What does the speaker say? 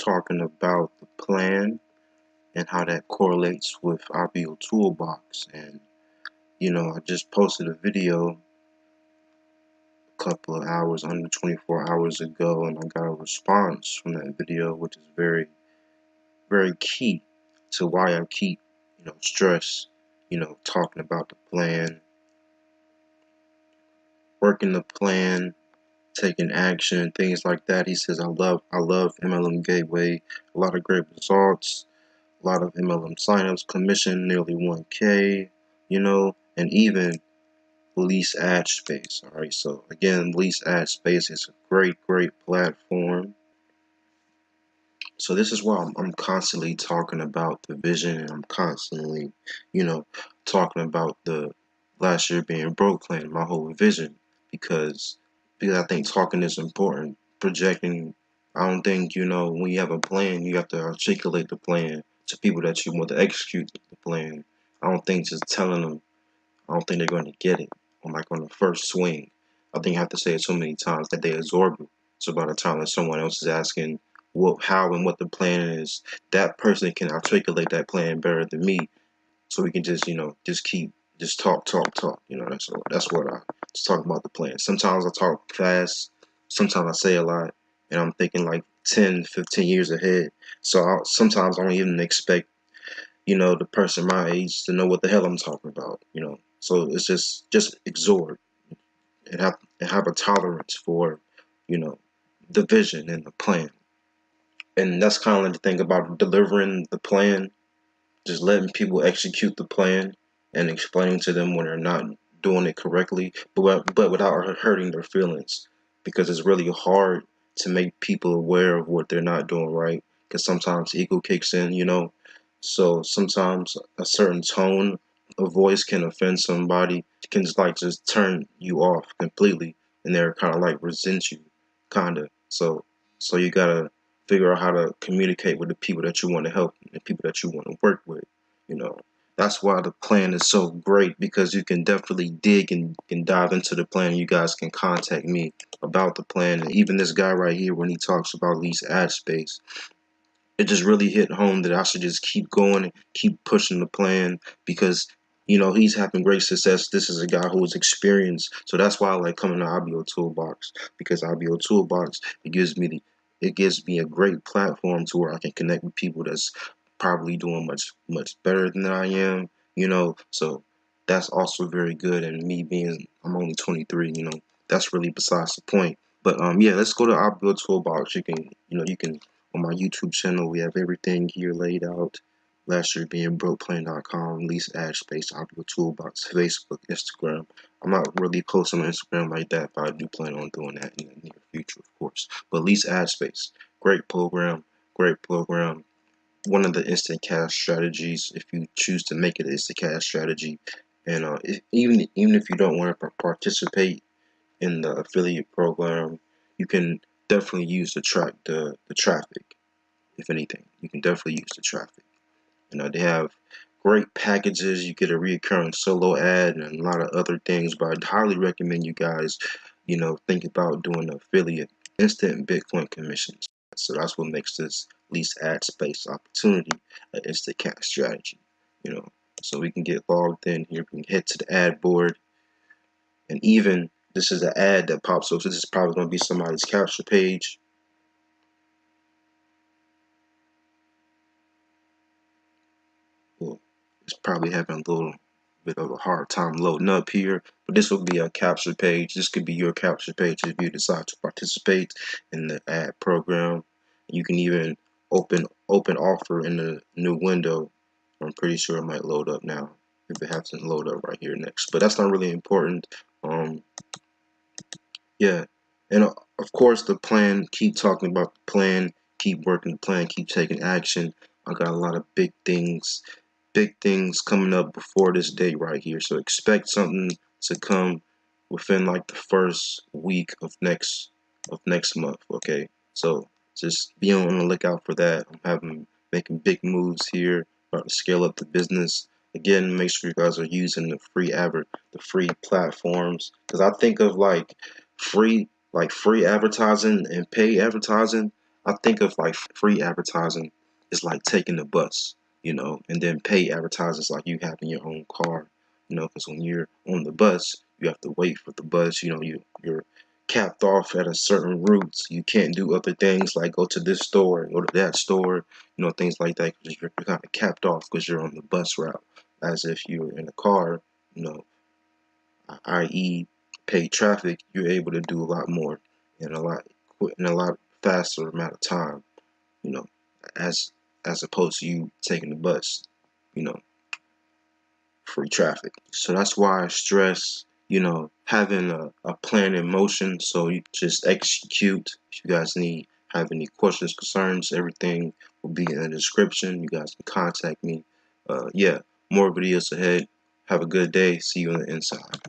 talking about the plan and how that correlates with ibotoolbox. And I just posted a video a couple of hours, under 24 hours ago, and I got a response from that video, which is very, very key to why I keep, stress, talking about the plan, working the plan, taking action, things like that. He says, I love MLM Gateway, a lot of great results, a lot of MLM signups, commission nearly 1K, and even lease ad space. All right, so again, lease ad space is a great platform. So this is why I'm constantly talking about the vision, and I'm constantly, talking about the last year being broke plan, my whole vision, because I think talking is important. Projecting, I don't think, when you have a plan, you have to articulate the plan to people that you want to execute the plan. I don't think just telling them, I don't think they're going to get it on the first swing. I think you have to say it so many times that they absorb it. So by the time that someone else is asking how and what the plan is, that person can articulate that plan better than me. So we can just, just talk. That's what I just talk about the plan. Sometimes I talk fast, sometimes I say a lot, and I'm thinking like 10, 15 years ahead. So sometimes I don't even expect the person my age to know what the hell I'm talking about. So it's just absorb and have a tolerance for, the vision and the plan. And that's kind of like the thing about delivering the plan, just letting people execute the plan and explaining to them when they're not doing it correctly, but without hurting their feelings, because it's really hard to make people aware of what they're not doing right, because sometimes ego kicks in. So sometimes a certain tone of voice can offend somebody, can just turn you off completely, and they're kind of like resent you, kind of. So you gotta figure out how to communicate with the people that you want to help and the people that you want to work with. You know, that's why the plan is so great, because you can definitely dig and dive into the plan. You guys can contact me about the plan. And even this guy right here, when he talks about lease ad space, it just really hit home that I should just keep going and keep pushing the plan, because he's having great success. This is a guy who is experienced, so that's why I like coming to ibotoolbox, because ibotoolbox, it gives me a great platform to where I can connect with people that's probably doing much better than I am. So that's also very good. And me being, I'm only 23, that's really besides the point. But yeah, let's go to ibotoolbox. You can on my YouTube channel, we have everything here laid out. Last year being brokeplan.com, lease ad space, ibotoolbox, Facebook, Instagram. I'm not really posting on Instagram like that, but I do plan on doing that in the near future, of course. But lease ad space, great program, great program. One of the instant cash strategies, if you choose to make it an instant cash strategy. And even if you don't want to participate in the affiliate program, you can definitely use the traffic. If anything, you can definitely use the traffic. They have great packages. You get a recurring solo ad and a lot of other things. But I'd highly recommend you guys, think about doing affiliate instant Bitcoin commissions. So that's what makes this lease ad space opportunity an instant cash strategy. You know, so we can get logged in here. We can head to the ad board, and even this is an ad that pops up. So this is probably going to be somebody's capture page. Well, it's probably having a little bit of a hard time loading up here, but this will be a capture page. This could be your capture page if you decide to participate in the ad program. You can even open offer in the new window. I'm pretty sure it might load up now if it hasn't load up right here next, but that's not really important. Yeah, and of course the plan. Keep talking about the plan. Keep working the plan. Keep taking action. I got a lot of big things coming up before this date right here. So expect something to come within like the first week of next month. Okay, so just be on the lookout for that. Making big moves here, about to scale up the business. Again, make sure you guys are using the free platforms, because I think of free free advertising and pay advertising. I think of like free advertising is like taking the bus, and then paid advertising is like you having your own car, because when you're on the bus, you have to wait for the bus. You're capped off at a certain route. You can't do other things like go to this store, go to that store, things like that, because you're kind of capped off because you're on the bus route. As if you're in a car, you know, i.e., paid traffic, you're able to do a lot more in a lot faster amount of time, you know, as opposed to you taking the bus, you know, free traffic. So that's why I stress, having a plan in motion so you just execute. If you guys have any questions, concerns, everything will be in the description. You guys can contact me. Yeah, more videos ahead. Have a good day. See you on the inside.